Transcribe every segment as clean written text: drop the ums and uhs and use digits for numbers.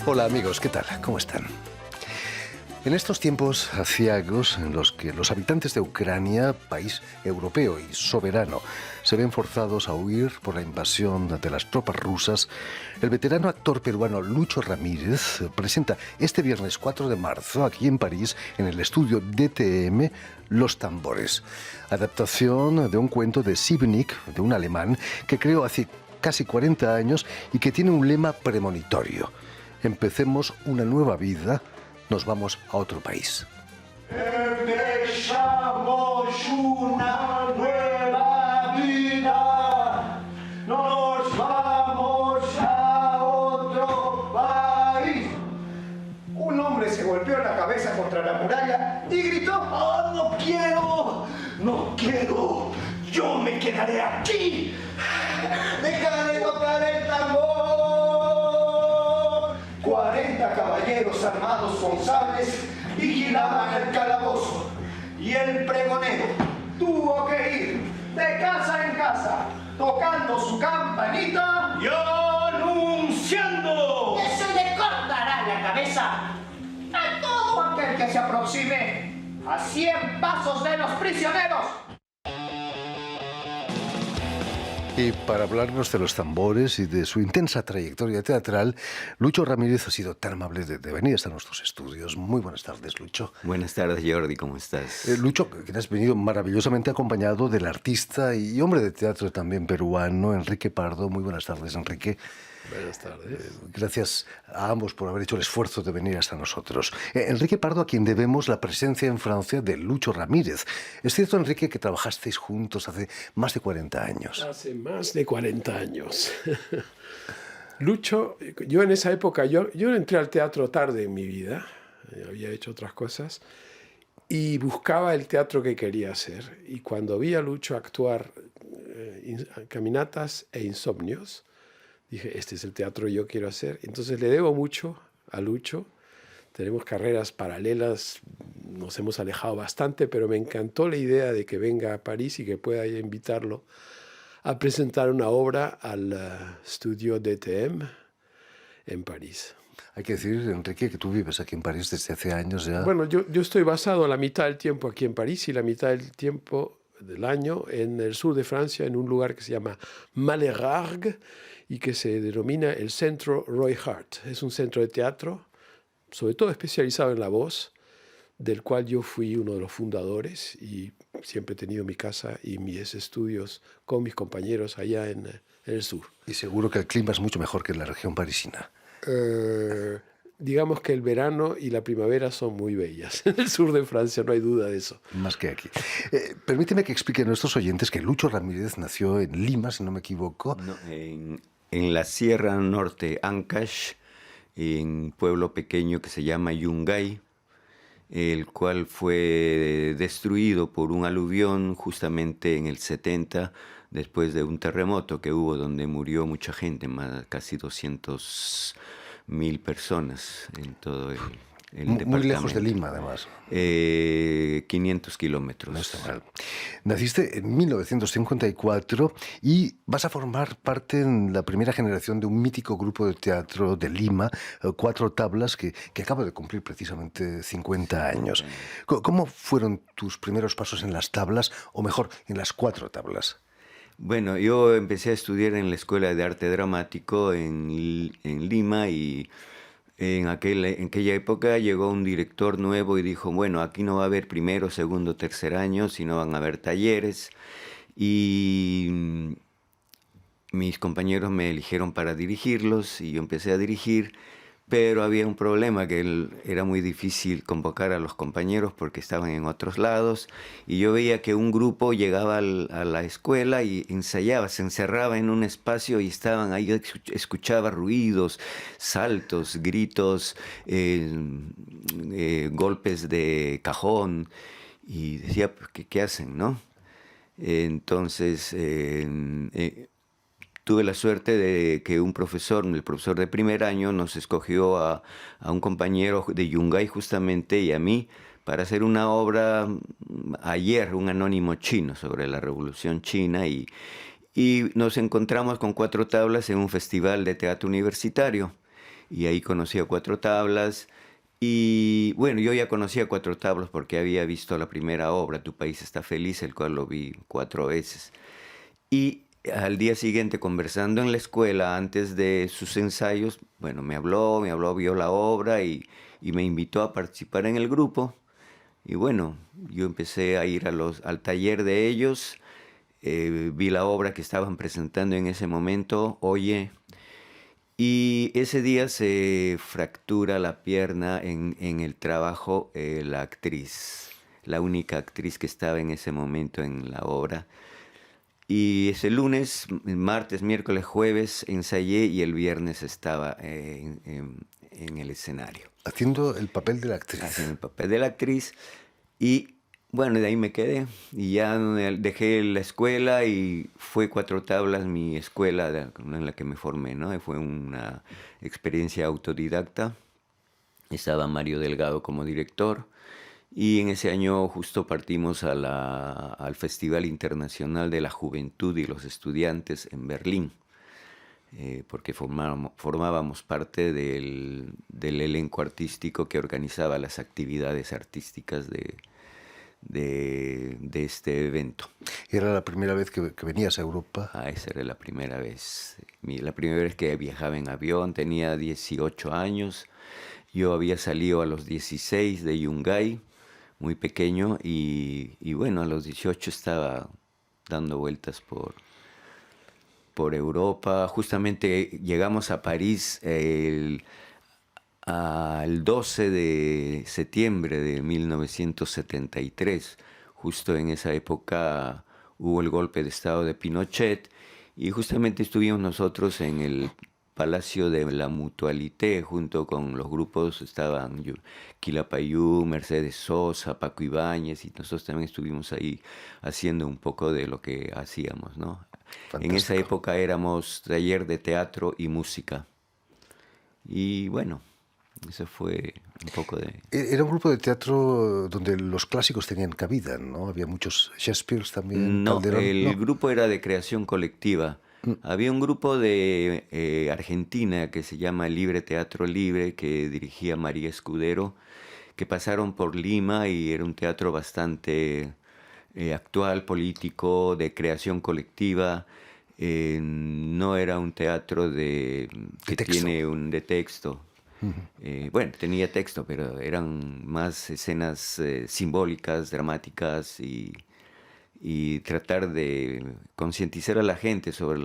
Hola amigos, ¿qué tal? ¿Cómo están? En estos tiempos aciagos en los que los habitantes de Ucrania, país europeo y soberano, se ven forzados a huir por la invasión de las tropas rusas, el veterano actor peruano Lucho Ramírez presenta este viernes 4 de marzo, aquí en París, en el estudio DTM, Los Tambores, adaptación de un cuento de Sibnik, de un alemán, que creó hace casi 40 años y que tiene un lema premonitorio: empecemos una nueva vida, nos vamos a otro país. Empezamos una nueva vida, nos vamos a otro país. Un hombre se golpeó la cabeza contra la muralla y gritó: ¡Oh, no quiero! ¡No quiero! ¡Yo me quedaré aquí! ¡Deja de tocar el tambor! 40 caballeros armados con sables vigilaban el calabozo, y el pregonero tuvo que ir de casa en casa tocando su campanita y anunciando: ¡Eso le cortará la cabeza a todo aquel que se aproxime a 100 pasos de los prisioneros! Y para hablarnos de Los Tambores y de su intensa trayectoria teatral, Lucho Ramírez ha sido tan amable de venir hasta nuestros estudios. Muy buenas tardes, Lucho. Buenas tardes, Jordi, ¿cómo estás? Lucho, que has venido maravillosamente acompañado del artista y hombre de teatro también peruano, Enrique Pardo. Muy buenas tardes, Enrique. Buenas tardes. Gracias a ambos por haber hecho el esfuerzo de venir hasta nosotros. Enrique Pardo, a quien debemos la presencia en Francia de Lucho Ramírez. Es cierto, Enrique, que trabajasteis juntos hace más de 40 años. Hace más de 40 años. Lucho, yo en esa época, yo entré al teatro tarde en mi vida, había hecho otras cosas, y buscaba el teatro que quería hacer. Y cuando vi a Lucho actuar Caminatas e Insomnios, dije, este es el teatro que yo quiero hacer. Entonces le debo mucho a Lucho. Tenemos carreras paralelas, nos hemos alejado bastante, pero me encantó la idea de que venga a París y que pueda invitarlo a presentar una obra al estudio DTM en París. Hay que decir, Enrique, que tú vives aquí en París desde hace años ya. Bueno, yo estoy basado la mitad del tiempo aquí en París y la mitad del tiempo del año en el sur de Francia, en un lugar que se llama Malherargues y que se denomina el Centro Roy Hart. Es un centro de teatro, sobre todo especializado en la voz, del cual yo fui uno de los fundadores y siempre he tenido mi casa y mis estudios con mis compañeros allá en el sur. Y seguro que el clima es mucho mejor que en la región parisina. Digamos que el verano y la primavera son muy bellas. En el sur de Francia no hay duda de eso. Más que aquí. Permíteme que explique a nuestros oyentes que Lucho Ramírez nació en Lima, si no me equivoco. No, en la Sierra Norte, Ancash, en un pueblo pequeño que se llama Yungay, el cual fue destruido por un aluvión justamente en el 70, después de un terremoto que hubo donde murió mucha gente, casi 200.000 personas en todo el departamento. Muy lejos de Lima, además. 500 kilómetros. No está mal. Naciste en 1954 y vas a formar parte en la primera generación de un mítico grupo de teatro de Lima, Cuatro Tablas, que acaba de cumplir precisamente 50 años. ¿Cómo fueron tus primeros pasos en las tablas, o mejor, en las Cuatro Tablas? Bueno, yo empecé a estudiar en la Escuela de Arte Dramático en Lima y en aquella época llegó un director nuevo y dijo, bueno, aquí no va a haber primero, segundo, tercer año, sino van a haber talleres. Y mis compañeros me eligieron para dirigirlos y yo empecé a dirigir, pero había un problema, que era muy difícil convocar a los compañeros porque estaban en otros lados, y yo veía que un grupo llegaba a la escuela y ensayaba, se encerraba en un espacio y estaban ahí, yo escuchaba ruidos, saltos, gritos, golpes de cajón, y decía, ¿qué hacen, no? Entonces tuve la suerte de que el profesor de primer año nos escogió a un compañero de Yungay justamente y a mí para hacer una obra ayer, un anónimo chino sobre la Revolución China, y nos encontramos con Cuatro Tablas en un festival de teatro universitario. y ahí conocí a Cuatro Tablas. Y bueno, yo ya conocía Cuatro Tablas porque había visto la primera obra, Tu país está feliz, el cual lo vi 4 veces. Y al día siguiente, conversando en la escuela, antes de sus ensayos, bueno, me habló, vio la obra y me invitó a participar en el grupo. Y bueno, yo empecé a ir al taller de ellos, vi la obra que estaban presentando en ese momento, Oye, y ese día se fractura la pierna en el trabajo la actriz, la única actriz que estaba en ese momento en la obra. Y ese lunes, martes, miércoles, jueves ensayé y el viernes estaba en el escenario. Haciendo el papel de la actriz. Haciendo el papel de la actriz. Y bueno, de ahí me quedé. Y ya dejé la escuela y fue Cuatro Tablas mi escuela en la que me formé, ¿no? Y fue una experiencia autodidacta. Estaba Mario Delgado como director. Y en ese año justo partimos al Festival Internacional de la Juventud y los Estudiantes en Berlín, porque formábamos parte del elenco artístico que organizaba las actividades artísticas de este evento. ¿Era la primera vez que venías a Europa? Esa era la primera vez. La primera vez que viajaba en avión, tenía 18 años. Yo había salido a los 16 de Yungay, muy pequeño, y bueno, a los 18 estaba dando vueltas por Europa. Justamente llegamos a París el 12 de septiembre de 1973. Justo en esa época hubo el golpe de estado de Pinochet y justamente estuvimos nosotros en el Palacio de la Mutualité, junto con los grupos, estaban Quilapayún, Mercedes Sosa, Paco Ibáñez, y nosotros también estuvimos ahí haciendo un poco de lo que hacíamos, ¿no? Fantástico. En esa época éramos taller de teatro y música. Y bueno, eso fue un poco de... Era un grupo de teatro donde los clásicos tenían cabida, ¿no? Había muchos Shakespeare también. No, Calderón. el grupo era de creación colectiva. Había un grupo de Argentina que se llama Libre Teatro Libre, que dirigía María Escudero, que pasaron por Lima y era un teatro bastante actual, político, de creación colectiva. No era un teatro que tiene de texto. Bueno, tenía texto, pero eran más escenas simbólicas, dramáticas y tratar de concientizar a la gente sobre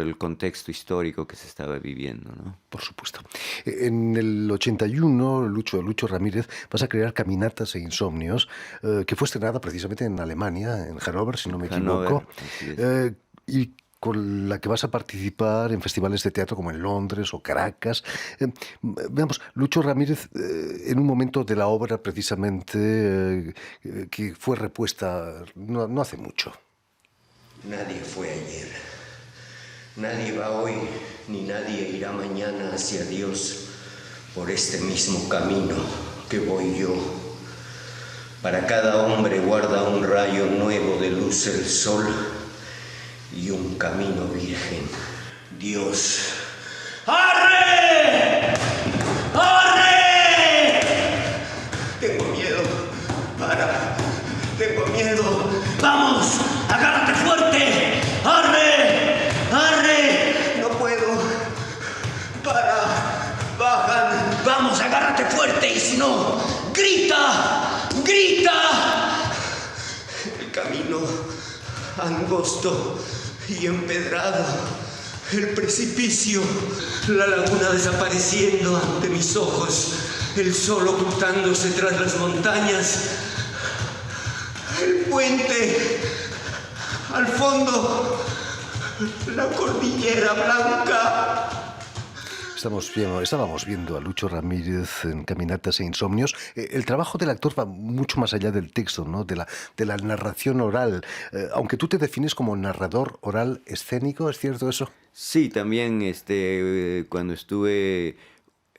el contexto histórico que se estaba viviendo, ¿no? Por supuesto. En el 81, Lucho Ramírez, vas a crear Caminatas e Insomnios, que fue estrenada precisamente en Alemania, en Hannover, si no me equivoco, Así es. y con la que vas a participar en festivales de teatro como en Londres o Caracas. Veamos, Lucho Ramírez, en un momento de la obra precisamente que fue repuesta no hace mucho. Nadie fue ayer, nadie va hoy, ni nadie irá mañana hacia Dios por este mismo camino que voy yo. Para cada hombre guarda un rayo nuevo de luz el sol y un camino virgen, Dios. ¡Arre! ¡Arre! Tengo miedo, tengo miedo. ¡Vamos! ¡Agárrate fuerte! ¡Arre! ¡Arre! No puedo. Bajan. ¡Vamos, agárrate fuerte! Y si no, ¡grita! ¡Grita! El camino angosto y empedrado, el precipicio, la laguna desapareciendo ante mis ojos, el sol ocultándose tras las montañas, el puente, al fondo, la cordillera blanca. Estábamos viendo a Lucho Ramírez en Caminatas e Insomnios. El trabajo del actor va mucho más allá del texto, ¿no? De la narración oral. Aunque tú te defines como narrador oral escénico, ¿es cierto eso? Sí, también cuando estuve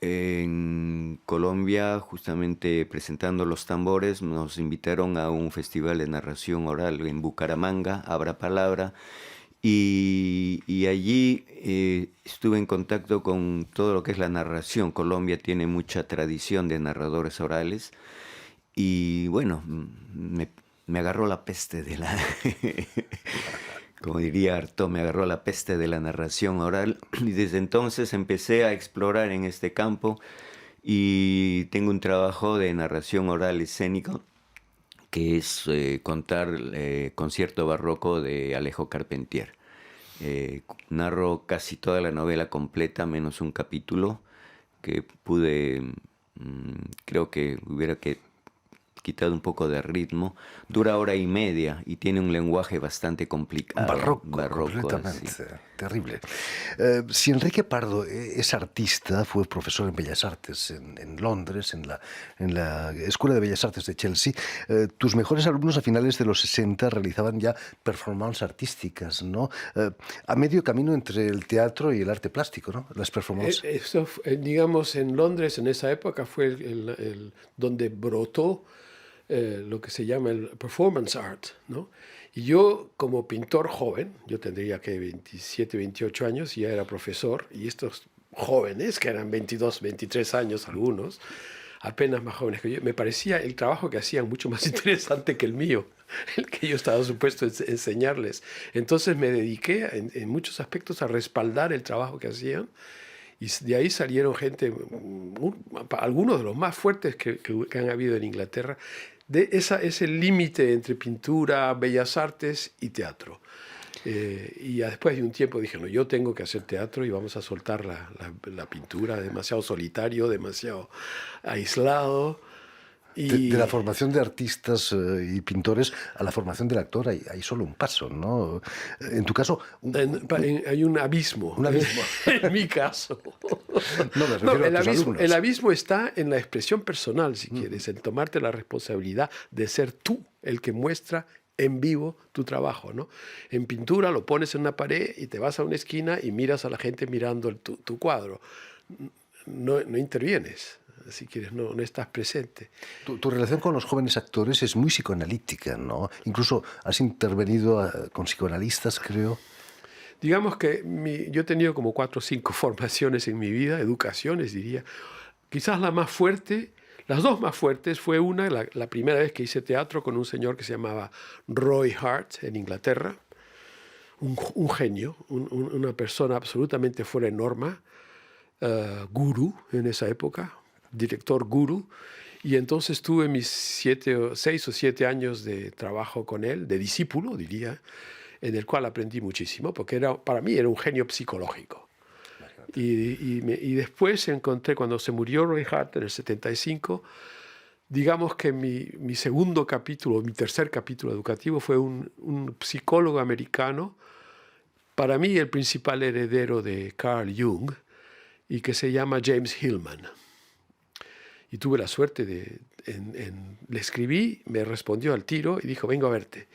en Colombia, justamente presentando Los Tambores, nos invitaron a un festival de narración oral en Bucaramanga, Abra Palabra, y allí estuve en contacto con todo lo que es la narración. Colombia tiene mucha tradición de narradores orales y bueno, me agarró la peste de la... Como diría Artaud, me agarró la peste de la narración oral y desde entonces empecé a explorar en este campo y tengo un trabajo de narración oral escénico que es contar concierto barroco de Alejo Carpentier. Narro casi toda la novela completa menos un capítulo que pude, creo que hubiera quitado un poco de ritmo. Dura 1 hora y media y tiene un lenguaje bastante complicado. Barroco completamente. Así. Terrible. Si Enrique Pardo es artista, fue profesor en Bellas Artes en Londres, en la Escuela de Bellas Artes de Chelsea, tus mejores alumnos a finales de los 60 realizaban ya performances artísticas, ¿no? A medio camino entre el teatro y el arte plástico, ¿no? Las performances. Eso, digamos, en Londres en esa época fue donde brotó lo que se llama el performance art, ¿no? Y yo, como pintor joven, yo tendría que 27, 28 años, y ya era profesor, y estos jóvenes, que eran 22, 23 años algunos, apenas más jóvenes que yo, me parecía el trabajo que hacían mucho más interesante que el mío, el que yo estaba supuesto a enseñarles. Entonces me dediqué en muchos aspectos a respaldar el trabajo que hacían, y de ahí salieron gente, algunos de los más fuertes que han habido en Inglaterra, de ese límite entre pintura, bellas artes y teatro. Y ya después de un tiempo dije, no, yo tengo que hacer teatro y vamos a soltar la pintura, demasiado solitario, demasiado aislado. Y de la formación de artistas y pintores a la formación del actor hay solo un paso, ¿no? En tu caso... hay un abismo. Un abismo. En mi caso. No, me refiero a tus alumnos. El abismo está en la expresión personal, si quieres, en tomarte la responsabilidad de ser tú el que muestra en vivo tu trabajo, ¿no? En pintura lo pones en una pared y te vas a una esquina y miras a la gente mirando tu cuadro. No intervienes. Si quieres, no estás presente. Tu relación con los jóvenes actores es muy psicoanalítica, ¿no? Incluso has intervenido con psicoanalistas, creo. Digamos que yo he tenido como 4 o 5 formaciones en mi vida, educaciones, diría. Quizás la más fuerte, las dos más fuertes, fue la primera vez que hice teatro con un señor que se llamaba Roy Hart en Inglaterra, un genio, una persona absolutamente fuera de norma, gurú en esa época, director gurú, y entonces tuve mis 6 o 7 años de trabajo con él, de discípulo, diría, en el cual aprendí muchísimo, porque para mí era un genio psicológico. Y después encontré, cuando se murió Roy Hart en el 75, digamos que mi segundo capítulo, mi tercer capítulo educativo fue un psicólogo americano, para mí el principal heredero de Carl Jung, y que se llama James Hillman. Y tuve la suerte le escribí, me respondió al tiro y dijo, vengo a verte.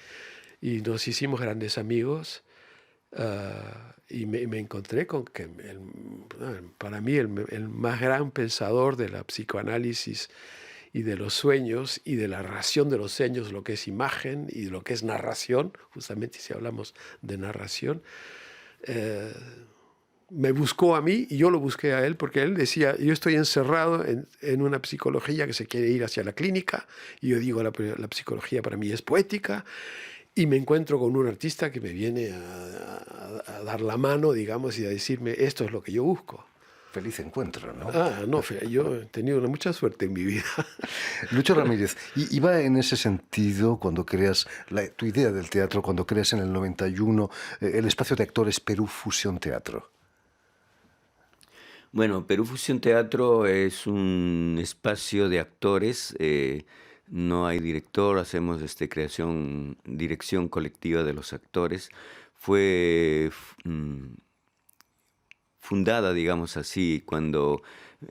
Y nos hicimos grandes amigos y me encontré con que para mí el más gran pensador de la psicoanálisis y de los sueños y de la narración de los sueños, lo que es imagen y lo que es narración, justamente si hablamos de narración, me buscó a mí y yo lo busqué a él, porque él decía, yo estoy encerrado en una psicología que se quiere ir hacia la clínica, y yo digo, la psicología para mí es poética, y me encuentro con un artista que me viene a dar la mano, digamos, y a decirme, esto es lo que yo busco. Feliz encuentro, ¿no? No, yo he tenido mucha suerte en mi vida. Lucho Ramírez, y va en ese sentido cuando creas tu idea del teatro, cuando creas en el 91 el espacio de actores Perú Fusión Teatro. Bueno, Perú Fusión Teatro es un espacio de actores, no hay director, hacemos dirección colectiva de los actores. Fue fundada, digamos así, cuando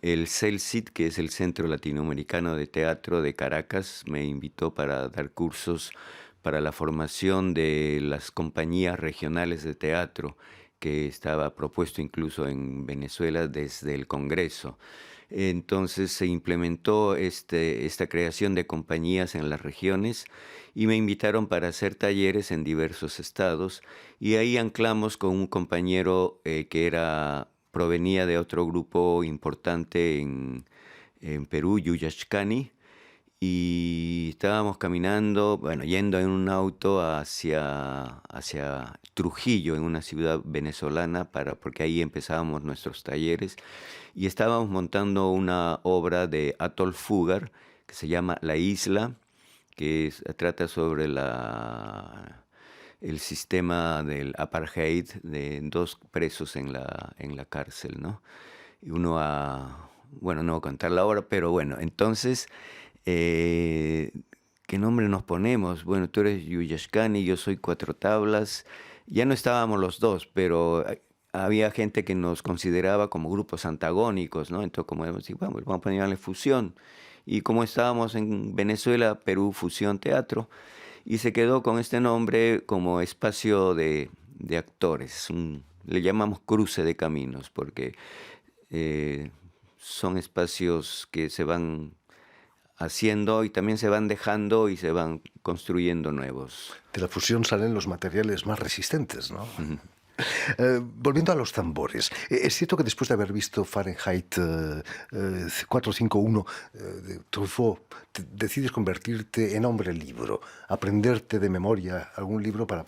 el CELCIT, que es el Centro Latinoamericano de Teatro de Caracas, me invitó para dar cursos para la formación de las compañías regionales de teatro. que estaba propuesto incluso en Venezuela desde el Congreso. Entonces se implementó esta creación de compañías en las regiones y me invitaron para hacer talleres en diversos estados, y ahí anclamos con un compañero que provenía de otro grupo importante en Perú, Yuyachcani, y estábamos caminando, bueno, yendo en un auto hacia Trujillo, en una ciudad venezolana, porque ahí empezábamos nuestros talleres, y estábamos montando una obra de Atol Fugar que se llama La Isla, que trata sobre el sistema del apartheid, de 2 presos en la cárcel, ¿no? Y bueno, no voy a contar la obra, pero bueno, entonces, ¿qué nombre nos ponemos? Bueno, tú eres Yuyachcani, yo soy Cuatro Tablas. Ya no estábamos los dos, pero había gente que nos consideraba como grupos antagónicos, ¿no? Entonces, como decimos, vamos a ponerle Fusión. Y como estábamos en Venezuela, Perú, Fusión Teatro, y se quedó con este nombre como espacio de actores. Le llamamos cruce de caminos, porque son espacios que se van haciendo y también se van dejando y se van construyendo nuevos. De la fusión salen los materiales más resistentes, ¿no? Volviendo a los tambores, es cierto que después de haber visto Fahrenheit 451 de Truffaut, decides convertirte en hombre libro, aprenderte de memoria algún libro para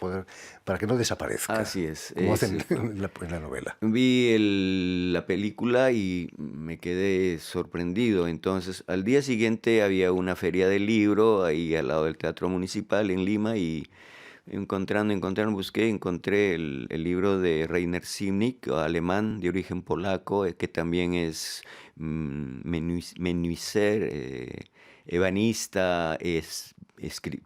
que no desaparezca. Así es. Como hacen en la novela. Vi la película y me quedé sorprendido. Entonces, al día siguiente había una feria del libro ahí al lado del Teatro Municipal en Lima, y encontré el libro de Rainer Simnik, alemán de origen polaco, que también es menuiser, ebanista, es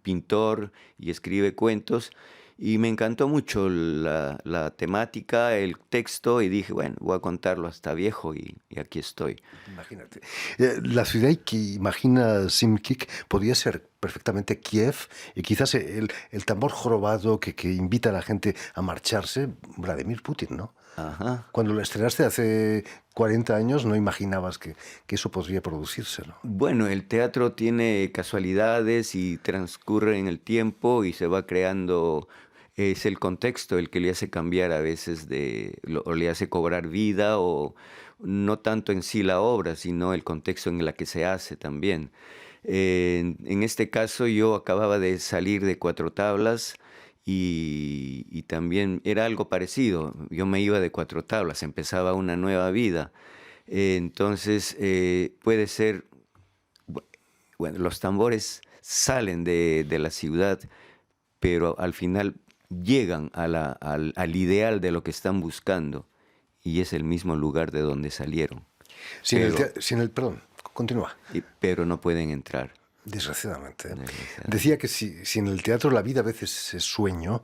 pintor y escribe cuentos. Y me encantó mucho la temática, el texto, y dije, bueno, voy a contarlo hasta viejo, y aquí estoy. Imagínate. La ciudad que imagina Simkik podría ser perfectamente Kiev, y quizás el tambor jorobado que invita a la gente a marcharse, Vladimir Putin, ¿no? Ajá. Cuando lo estrenaste hace 40 años no imaginabas que eso podría producirse, ¿no? Bueno, el teatro tiene casualidades y transcurre en el tiempo y se va creando. Es el contexto el que le hace cambiar a veces o le hace cobrar vida, o no tanto en sí la obra, sino el contexto en el que se hace también. En este caso yo acababa de salir de Cuatro Tablas y también era algo parecido. Yo me iba de Cuatro Tablas, empezaba una nueva vida. Entonces puede ser, bueno, los tambores salen de la ciudad, pero al final llegan al ideal de lo que están buscando, y es el mismo lugar de donde salieron. Perdón, continúa. Pero no pueden entrar. Desgraciadamente. Decía que si en el teatro la vida a veces es sueño,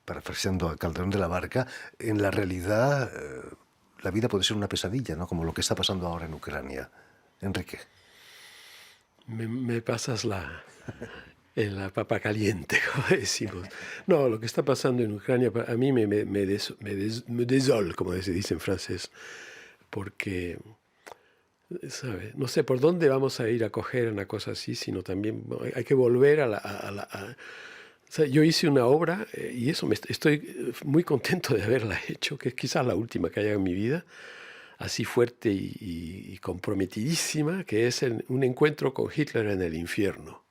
parafraseando a Calderón de la Barca, en la realidad la vida puede ser una pesadilla, ¿no? Como lo que está pasando ahora en Ucrania. Enrique. Me pasas en la papa caliente, como decimos. No, lo que está pasando en Ucrania a mí me désole, como se dice en francés, porque, ¿sabe? No sé por dónde vamos a ir a coger una cosa así, sino también hay que volver o sea, yo hice una obra y eso estoy muy contento de haberla hecho, que es quizás la última que haya en mi vida, así fuerte y comprometidísima, que es un encuentro con Hitler en el infierno.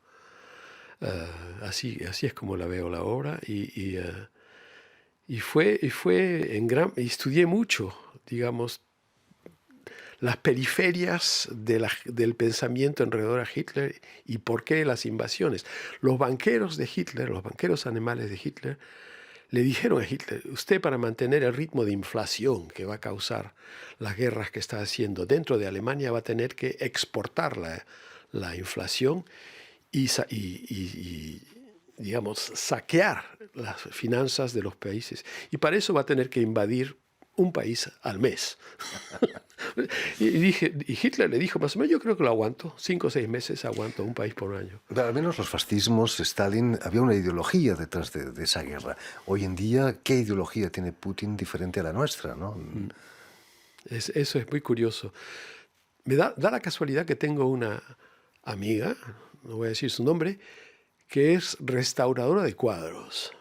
Así es como la veo la obra, y estudié mucho, digamos, las periferias del pensamiento alrededor a Hitler y por qué las invasiones. Los banqueros de Hitler, los banqueros animales de Hitler, le dijeron a Hitler: usted, para mantener el ritmo de inflación que va a causar las guerras que está haciendo dentro de Alemania, va a tener que exportar la inflación y digamos, saquear las finanzas de los países. Y para eso va a tener que invadir un país al mes. y Hitler le dijo, más o menos, yo creo que lo aguanto, 5 o 6 meses aguanto un país por un año. Pero al menos los fascismos, Stalin, había una ideología detrás de esa guerra. Hoy en día, ¿qué ideología tiene Putin diferente a la nuestra, ¿no? Eso es muy curioso. Me da la casualidad que tengo una amiga, no voy a decir su nombre, que es restauradora de cuadros.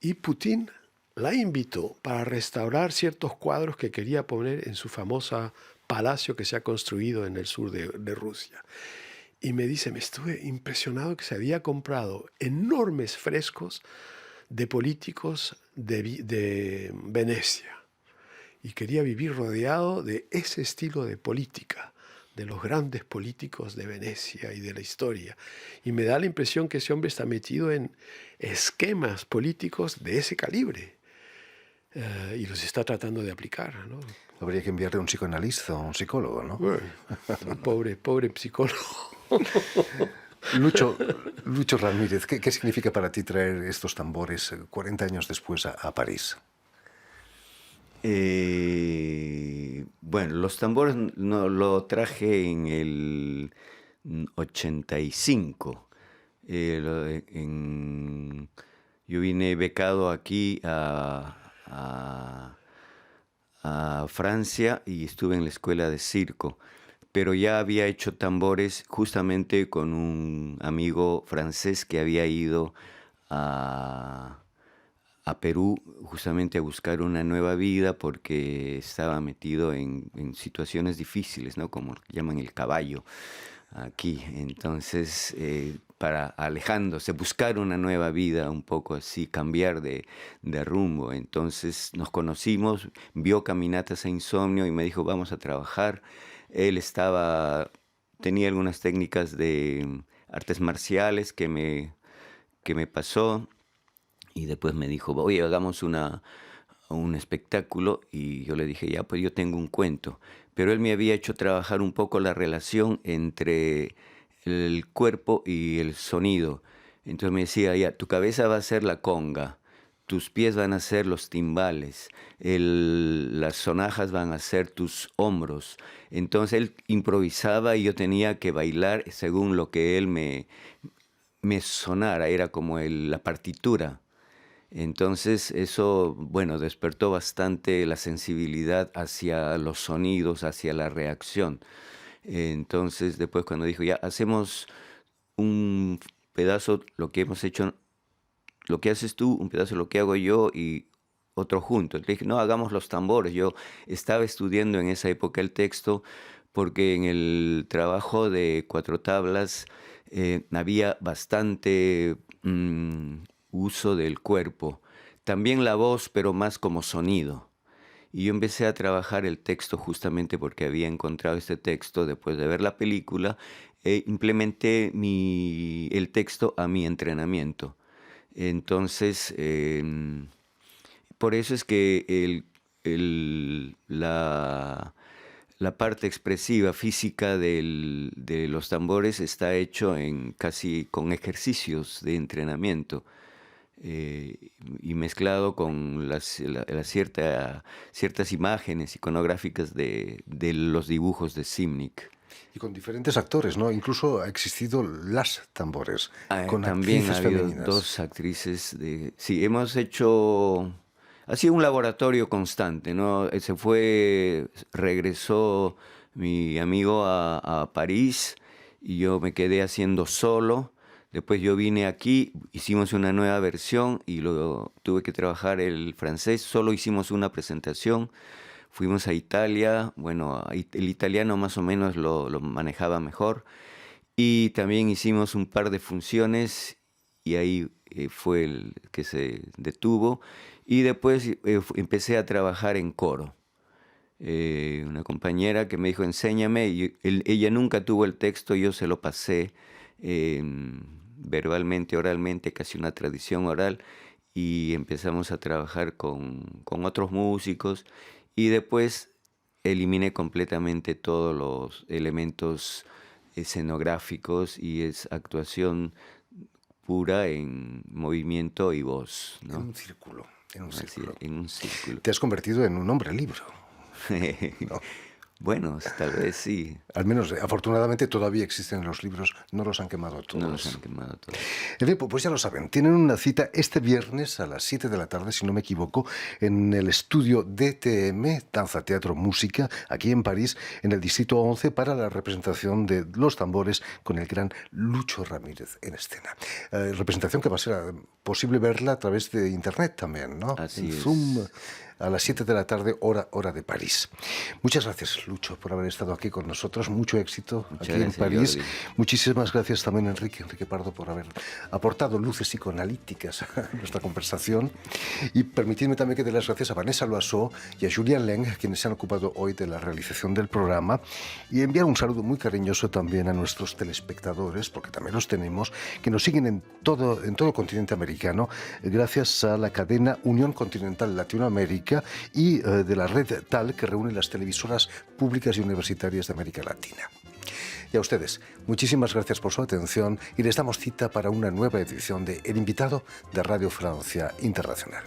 Y Putin la invitó para restaurar ciertos cuadros que quería poner en su famosa palacio que se ha construido en el sur de Rusia. Y me dice, me estuve impresionado que se había comprado enormes frescos de políticos de Venecia. Y quería vivir rodeado de ese estilo de política, de los grandes políticos de Venecia y de la historia. Y me da la impresión que ese hombre está metido en esquemas políticos de ese calibre. Y los está tratando de aplicar, ¿no? Habría que enviarle a un psicoanalista o un psicólogo, ¿no? Bueno, pobre psicólogo. Lucho Ramírez, ¿qué significa para ti traer estos tambores 40 años después a París? Bueno, los tambores no, lo traje en el 85. Yo vine becado aquí a Francia y estuve en la escuela de circo, pero ya había hecho tambores justamente con un amigo francés que había ido a Perú justamente a buscar una nueva vida porque estaba metido en situaciones difíciles, ¿no? Como llaman el caballo aquí. Entonces, para alejándose, buscar una nueva vida, un poco así, cambiar de rumbo. Entonces nos conocimos, vio Caminatas a Insomnio y me dijo, vamos a trabajar. Él tenía algunas técnicas de artes marciales que me pasó. Y después me dijo, oye, hagamos un espectáculo. Y yo le dije, ya, pues yo tengo un cuento. Pero él me había hecho trabajar un poco la relación entre el cuerpo y el sonido. Entonces me decía, ya, tu cabeza va a ser la conga, tus pies van a ser los timbales, las sonajas van a ser tus hombros. Entonces él improvisaba y yo tenía que bailar según lo que él me sonara, era como la partitura. Entonces eso, bueno, despertó bastante la sensibilidad hacia los sonidos, hacia la reacción. Entonces después cuando dijo, ya, hacemos un pedazo, lo que hemos hecho, lo que haces tú, un pedazo lo que hago yo y otro junto. Le dije, no, hagamos los tambores. Yo estaba estudiando en esa época el texto porque en el trabajo de Cuatro Tablas había bastante uso del cuerpo, también la voz, pero más como sonido. Y yo empecé a trabajar el texto justamente porque había encontrado este texto después de ver la película e implementé el texto a mi entrenamiento. Entonces, por eso es que la parte expresiva, física de los tambores está hecho casi con ejercicios de entrenamiento. Y mezclado con ciertas imágenes iconográficas de los dibujos de Simnik. Y con diferentes actores, ¿no? Incluso ha existido las tambores, con también actrices ha habido femeninas. 2 actrices. Sí, hemos hecho... Ha sido un laboratorio constante, ¿no? Regresó mi amigo a París y yo me quedé haciendo solo. Después yo vine aquí, hicimos una nueva versión y tuve que trabajar el francés. Solo hicimos una presentación. Fuimos a Italia. Bueno, el italiano más o menos lo manejaba mejor. Y también hicimos un par de funciones y ahí fue el que se detuvo. Y después empecé a trabajar en coro. Una compañera que me dijo, enséñame. Y ella nunca tuvo el texto, yo se lo pasé verbalmente, oralmente, casi una tradición oral, y empezamos a trabajar con otros músicos y después eliminé completamente todos los elementos escenográficos y es actuación pura en movimiento y voz, ¿no? En un círculo. En un Así, círculo. en un círculo. Te has convertido en un hombre libro. ¿No? Bueno, tal vez sí. Al menos, afortunadamente, todavía existen los libros, no los han quemado todos. No los han quemado todos. En fin, pues ya lo saben, tienen una cita este viernes a las 7 de la tarde, si no me equivoco, en el estudio DTM, Danza, Teatro, Música, aquí en París, en el Distrito 11, para la representación de Los Tambores con el gran Lucho Ramírez en escena. Representación que va a ser posible verla a través de Internet también, ¿no? Así en es. Zoom, a las 7 de la tarde, hora de París. Muchas gracias, Lucho, por haber estado aquí con nosotros. Mucho éxito Muchas aquí gracias, en París. Jordi. Muchísimas gracias también, Enrique Pardo, por haber aportado luces psicoanalíticas a nuestra conversación. Y permitidme también que dé las gracias a Vanessa Loiseau y a Julian Leng, quienes se han ocupado hoy de la realización del programa. Y enviar un saludo muy cariñoso también a nuestros telespectadores, porque también los tenemos, que nos siguen en todo el continente americano, gracias a la cadena Unión Continental Latinoamérica y de la red TAL, que reúne las televisoras públicas y universitarias de América Latina. Y a ustedes, muchísimas gracias por su atención y les damos cita para una nueva edición de El Invitado de Radio Francia Internacional.